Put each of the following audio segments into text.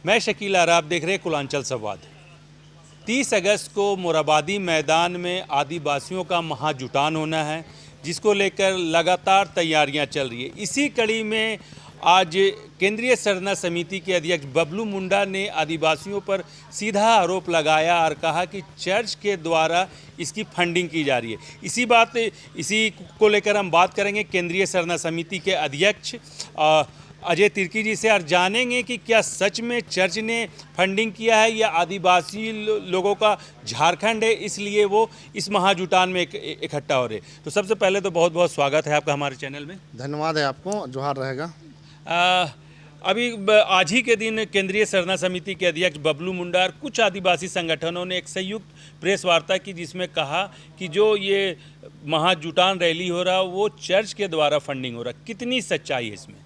मैं शकील आरा, आप देख रहे हैं कुलांचल संवाद। 30 अगस्त को मोराबादी मैदान में आदिवासियों का महाजुटान होना है, जिसको लेकर लगातार तैयारियां चल रही है। इसी कड़ी में आज केंद्रीय सरना समिति के अध्यक्ष बबलू मुंडा ने आदिवासियों पर सीधा आरोप लगाया और कहा कि चर्च के द्वारा इसकी फंडिंग की जा रही है। इसी को लेकर हम बात करेंगे केंद्रीय सरना समिति के अध्यक्ष अजय तिर्की जी से और जानेंगे कि क्या सच में चर्च ने फंडिंग किया है या आदिवासी लोगों का झारखंड है, इसलिए वो इस महाजुटान में इकट्ठा हो रहे। तो सबसे पहले तो बहुत बहुत स्वागत है आपका हमारे चैनल में। धन्यवाद है आपको, जोहार रहेगा। अभी आज ही के दिन केंद्रीय सरना समिति के अध्यक्ष बबलू मुंडा और कुछ आदिवासी संगठनों ने एक संयुक्त प्रेस वार्ता की, जिसमें कहा कि जो ये महाजुटान रैली हो रहा वो चर्च के द्वारा फंडिंग हो रहा। कितनी सच्चाई है इसमें?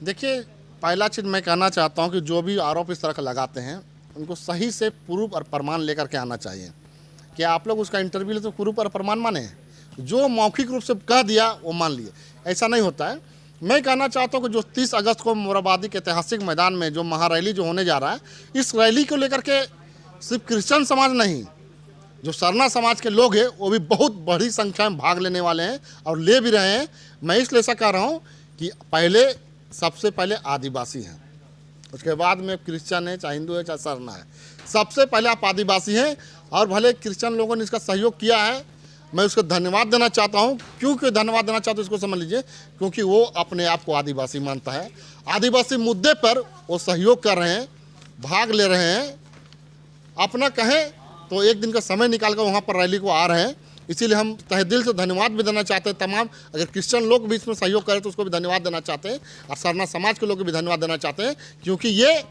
देखिए, पहला चीज़ मैं कहना चाहता हूं कि जो भी आरोप इस तरह का लगाते हैं उनको सही से प्रूफ और प्रमाण लेकर के आना चाहिए। कि आप लोग उसका इंटरव्यू ले तो प्रूफ और प्रमाण माने, जो मौखिक रूप से कह दिया वो मान लिए, ऐसा नहीं होता है। मैं कहना चाहता हूं कि जो 30 अगस्त को मोराबादी के ऐतिहासिक मैदान में जो महारैली जो होने जा रहा है, इस रैली को लेकर के सिर्फ क्रिश्चियन समाज नहीं, जो सरना समाज के लोग हैं वो भी बहुत बड़ी संख्या में भाग लेने वाले हैं और ले भी रहे हैं। मैं इसलिए ऐसा कह रहा हूँ कि सबसे पहले आदिवासी हैं, उसके बाद में क्रिश्चियन है, चाहे हिंदू है, चाहे सरना है। सबसे पहले आप आदिवासी हैं और भले क्रिश्चियन लोगों ने इसका सहयोग किया है, मैं उसको धन्यवाद देना चाहता हूं। क्यों धन्यवाद देना चाहता हूं इसको समझ लीजिए, क्योंकि वो अपने आप को आदिवासी मानता है। आदिवासी मुद्दे पर वो सहयोग कर रहे हैं, भाग ले रहे हैं। अपना कहें तो एक दिन का समय निकाल कर वहाँ पर रैली को आ रहे हैं, इसीलिए हम तहे दिल से धन्यवाद भी देना चाहते हैं। तमाम अगर क्रिश्चियन लोग भी इसमें सहयोग करें तो उसको भी धन्यवाद देना चाहते हैं और सरना समाज के लोग को भी धन्यवाद देना चाहते हैं, क्योंकि ये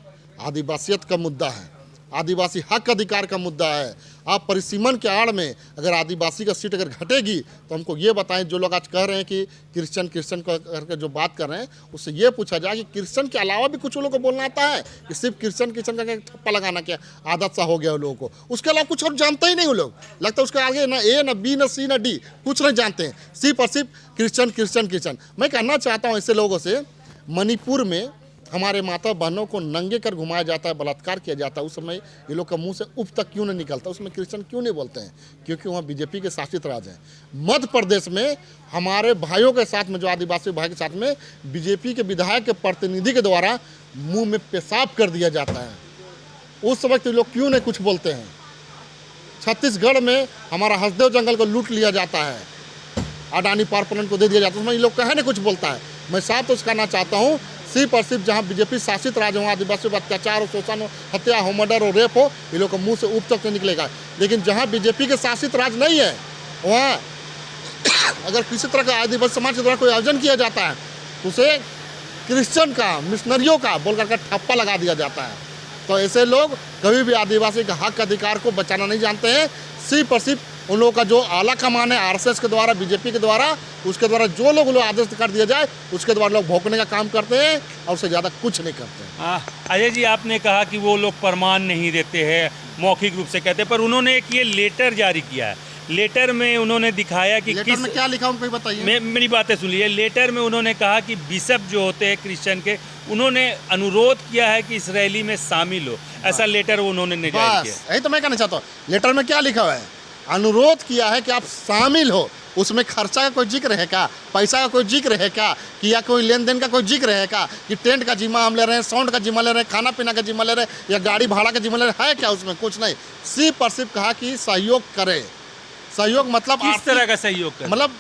आदिवासियत का मुद्दा है, आदिवासी हक अधिकार का मुद्दा है। आप परिसीमन के आड़ में अगर आदिवासी का सीट अगर घटेगी तो हमको ये बताएं। जो लोग आज कह रहे हैं कि क्रिश्चियन करके जो बात कर रहे हैं, उससे ये पूछा जाए कि क्रिश्चियन के अलावा भी कुछ लोगों को बोलना आता है कि सिर्फ क्रिश्चियन का ठप्पा लगाना क्या आदत सा हो गया लोगों को। उसके अलावा कुछ और जानते ही नहीं वो लोग, लगता है उसके आगे ना ए ना बी ना सी ना डी कुछ नहीं जानते हैं, सिर्फ और सिर्फ क्रिश्चियन। मैं कहना चाहता हूँ ऐसे लोगों से, मणिपुर में हमारे माता बहनों को नंगे कर घुमाया जाता है, बलात्कार किया जाता है, उस समय ये लोग का मुंह से उफ तक क्यों नहीं निकलता? उसमें क्रिश्चियन क्यों नहीं बोलते हैं? क्योंकि वहाँ बीजेपी के शासित राज है। मध्य प्रदेश में हमारे भाइयों के साथ में, जो आदिवासी भाई के साथ में बीजेपी के विधायक के प्रतिनिधि के द्वारा मुँह में पेशाब कर दिया जाता है। उस समय तो लोग क्यों नहीं कुछ बोलते हैं? छत्तीसगढ़ में हमारा हसदेव जंगल को लूट लिया जाता है, अडानी पावर प्लांट को दे दिया जाता है, उसमें ये लोग कहे नहीं कुछ बोलता है। मैं साफ तो कहना चाहता हूँ, सिर्फ और सिर्फ जहाँ बीजेपी शासित राज्य हो, आदिवासियों पर अत्याचार हो, शोषण हो, हत्या हो, मर्डर हो, रेप हो, ये लोग का मुंह से उप तक नहीं निकलेगा। लेकिन जहाँ बीजेपी के शासित राज्य नहीं है, वहाँ अगर किसी तरह का आदिवासी समाज के द्वारा कोई आयोजन किया जाता है तो उसे क्रिश्चियन का, मिशनरियों का बोल करके ठप्पा लगा दिया जाता है। तो ऐसे लोग कभी भी आदिवासी के हक अधिकार को बचाना नहीं जानते हैं। सिर्फ और सिर्फ उन लोगों का जो आला कमान है आरएसएस के द्वारा, बीजेपी के द्वारा, उसके द्वारा जो लोग आदेश कर दिया जाए उसके द्वारा लोग भोंकने का काम करते हैं और उससे ज़्यादा कुछ नहीं करते। अजय जी, आपने कहा कि वो लोग प्रमाण नहीं देते हैं, मौखिक रूप से कहते हैं, पर उन्होंने एक ये लेटर जारी किया है। लेटर में उन्होंने दिखाया कि लेटर में क्या लिखा उनको बताइए। मेरी बातें सुनिए। लेटर में उन्होंने कहा कि बिशप जो होते हैं क्रिश्चियन के, उन्होंने अनुरोध किया है कि इस रैली में शामिल हो, ऐसा लेटर उन्होंने जारी किया। यही तो मैं कहना चाहता हूँ। लेटर में क्या लिखा हुआ है? अनुरोध किया है कि आप शामिल हो। उसमें खर्चा का कोई जिक्र है क्या? पैसा का कोई जिक्र है क्या? कि या कोई लेन देन का कोई जिक्र है क्या? कि टेंट का जिम्मा हम ले रहे हैं, साउंड का जिम्मा ले रहे हैं, खाना पीना का जिम्मा ले रहे हैं, या गाड़ी भाड़ा का जिम्मा ले रहे हैं? है क्या उसमें? कुछ नहीं। सिर्फ और सिर्फ कहा कि सहयोग करे। सहयोग मतलब किस तरह का सहयोग करे? मतलब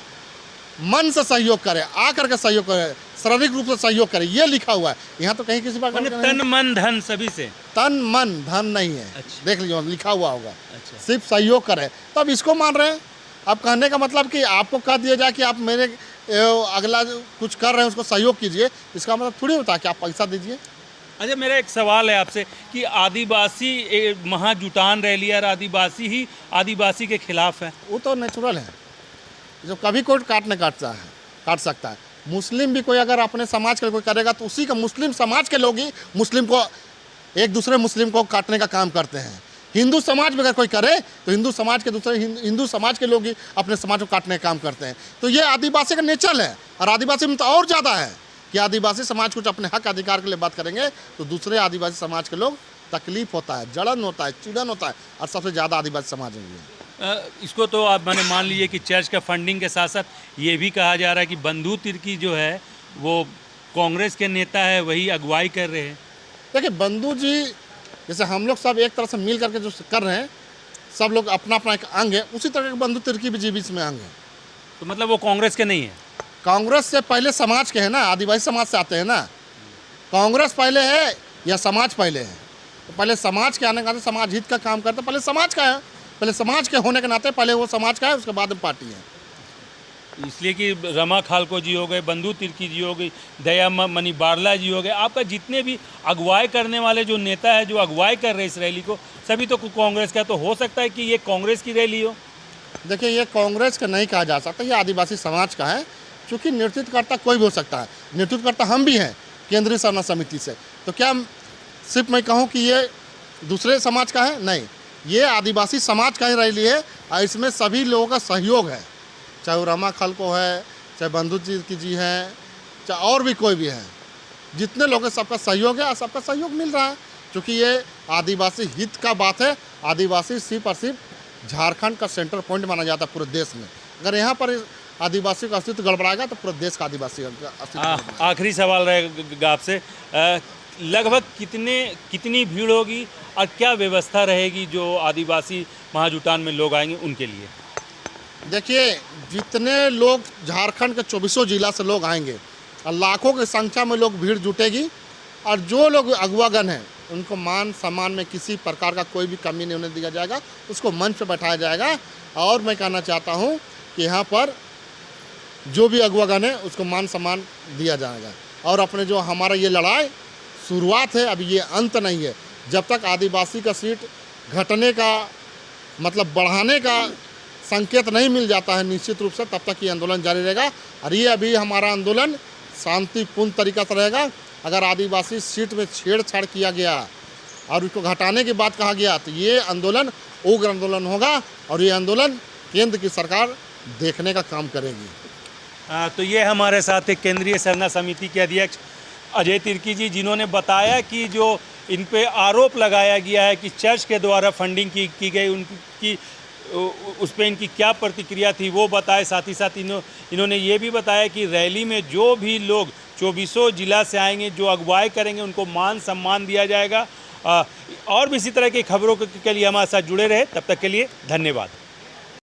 मन से सहयोग करे, आकर के सहयोग करे, शारीरिक रूप से सहयोग करे, ये लिखा हुआ है। यहाँ तो कहीं किसी बात तन मन धन सभी से। तन मन धन नहीं है। अच्छा। देख लीजिए लिखा हुआ होगा। अच्छा। सिर्फ सहयोग करे, तब इसको मान रहे हैं। अब कहने का मतलब कि आपको कह दिया जाए कि आप मेरे अगला कुछ कर रहे हैं उसको सहयोग कीजिए, इसका मतलब थोड़ी होता है कि आप पैसा दीजिए। अच्छा, मेरा एक सवाल है आपसे कि आदिवासी महाजुटान रैली और आदिवासी ही आदिवासी के खिलाफ है। वो तो नेचुरल है, जो कभी कोई काट सकता है। मुस्लिम भी कोई अगर अपने समाज के कोई करेगा तो उसी का मुस्लिम समाज के लोग ही मुस्लिम को, एक दूसरे मुस्लिम को काटने का काम करते हैं। हिंदू समाज में अगर कोई करे तो हिंदू समाज के दूसरे हिंदू समाज के लोग ही अपने समाज को काटने का काम करते हैं। तो ये आदिवासी का नेचर है, और आदिवासी में तो और ज़्यादा है। कि आदिवासी समाज कुछ अपने हक अधिकार के लिए बात करेंगे तो दूसरे आदिवासी समाज के लोग तकलीफ होता है, जलन होता है, चिड़न होता है, और सबसे ज़्यादा आदिवासी समाज में भी है। इसको तो आप मैंने मान लीजिए कि चर्च का फंडिंग के साथ साथ ये भी कहा जा रहा है कि बंधु तिर्की जो है वो कांग्रेस के नेता है, वही अगुवाई कर रहे हैं। देखिए बंधु जी, जैसे हम लोग सब एक तरह से मिल करके जो कर रहे हैं, सब लोग अपना अपना एक अंग है, उसी तरह के बंधु तिर्की भी जी बीच में अंग है। तो मतलब वो कांग्रेस के नहीं है? कांग्रेस से पहले समाज के हैं ना, आदिवासी समाज से आते हैं ना। कांग्रेस पहले है या समाज पहले है? तो पहले समाज के आने के नाते समाज हित का काम करते, पहले समाज का है, पहले समाज के होने के नाते पहले वो समाज का है, उसके बाद में पार्टी है। इसलिए कि रमा खालको जी हो गए, बंधु तिर्की जी हो गई, दया मणि बारला जी हो गए, आपका जितने भी अगुवाई करने वाले जो नेता है जो अगुवाई कर रहे हैं इस रैली को, सभी तो कांग्रेस का। तो हो सकता है कि ये कांग्रेस की रैली हो? देखिए ये कांग्रेस का नहीं कहा जा सकता, ये आदिवासी समाज का है, क्योंकि नेतृत्वकर्ता कोई भी हो सकता है। नेतृत्वकर्ता हम भी हैं केंद्रीय सरना समिति से, तो क्या सिर्फ मैं कहूँ कि ये दूसरे समाज का है? नहीं, ये आदिवासी समाज का ही रैली है, और इसमें सभी लोगों का सहयोग है, चाहे वो रमा खालको है, चाहे बंधु तिर्की जी हैं, चाहे और भी कोई भी है, जितने लोग हैं सबका सहयोग है, और सबका सहयोग मिल रहा है, क्योंकि ये आदिवासी हित का बात है। आदिवासी सिर्फ और सिर्फ झारखंड का सेंटर पॉइंट माना जाता है पूरे देश में। अगर यहाँ पर आदिवासी का अस्तित्व गड़बड़ाएगा तो पूरे देश का आदिवासी अस्तित्व। आखिरी सवाल रहेगा आपसे, लगभग कितनी भीड़ होगी और क्या व्यवस्था रहेगी जो आदिवासी महाजुटान में लोग आएंगे उनके लिए? देखिए जितने लोग झारखंड के 24 जिला से लोग आएंगे और लाखों की संख्या में लोग भीड़ जुटेगी, और जो लोग अगुवागण हैं उनको मान सम्मान में किसी प्रकार का कोई भी कमी नहीं होने दिया जाएगा, उसको मंच पर बैठाया जाएगा। और मैं कहना चाहता हूँ कि यहाँ पर जो भी अगुवागण है उसको मान सम्मान दिया जाएगा। और अपने जो हमारा ये लड़ाई शुरुआत है, अभी ये अंत नहीं है। जब तक आदिवासी का सीट घटने का मतलब बढ़ाने का संकेत नहीं मिल जाता है निश्चित रूप से, तब तक ये आंदोलन जारी रहेगा। और ये अभी हमारा आंदोलन शांतिपूर्ण तरीका से रहेगा। अगर आदिवासी सीट में छेड़छाड़ किया गया और उसको घटाने की बात कहा गया तो ये आंदोलन उग्र आंदोलन होगा, और ये आंदोलन केंद्र की सरकार देखने का काम करेगी। तो ये हमारे साथ एक केंद्रीय सरना समिति के अध्यक्ष अजय तिर्की जी, जिन्होंने बताया कि जो इन पे आरोप लगाया गया है कि चर्च के द्वारा फंडिंग की गई, उनकी उस पर इनकी क्या प्रतिक्रिया थी वो बताए। साथ ही साथ इन्होंने ये भी बताया कि रैली में जो भी लोग 24 जिला से आएंगे, जो अगुवाई करेंगे, उनको मान सम्मान दिया जाएगा। और भी इसी तरह की खबरों के लिए हमारे साथ जुड़े रहे। तब तक के लिए धन्यवाद।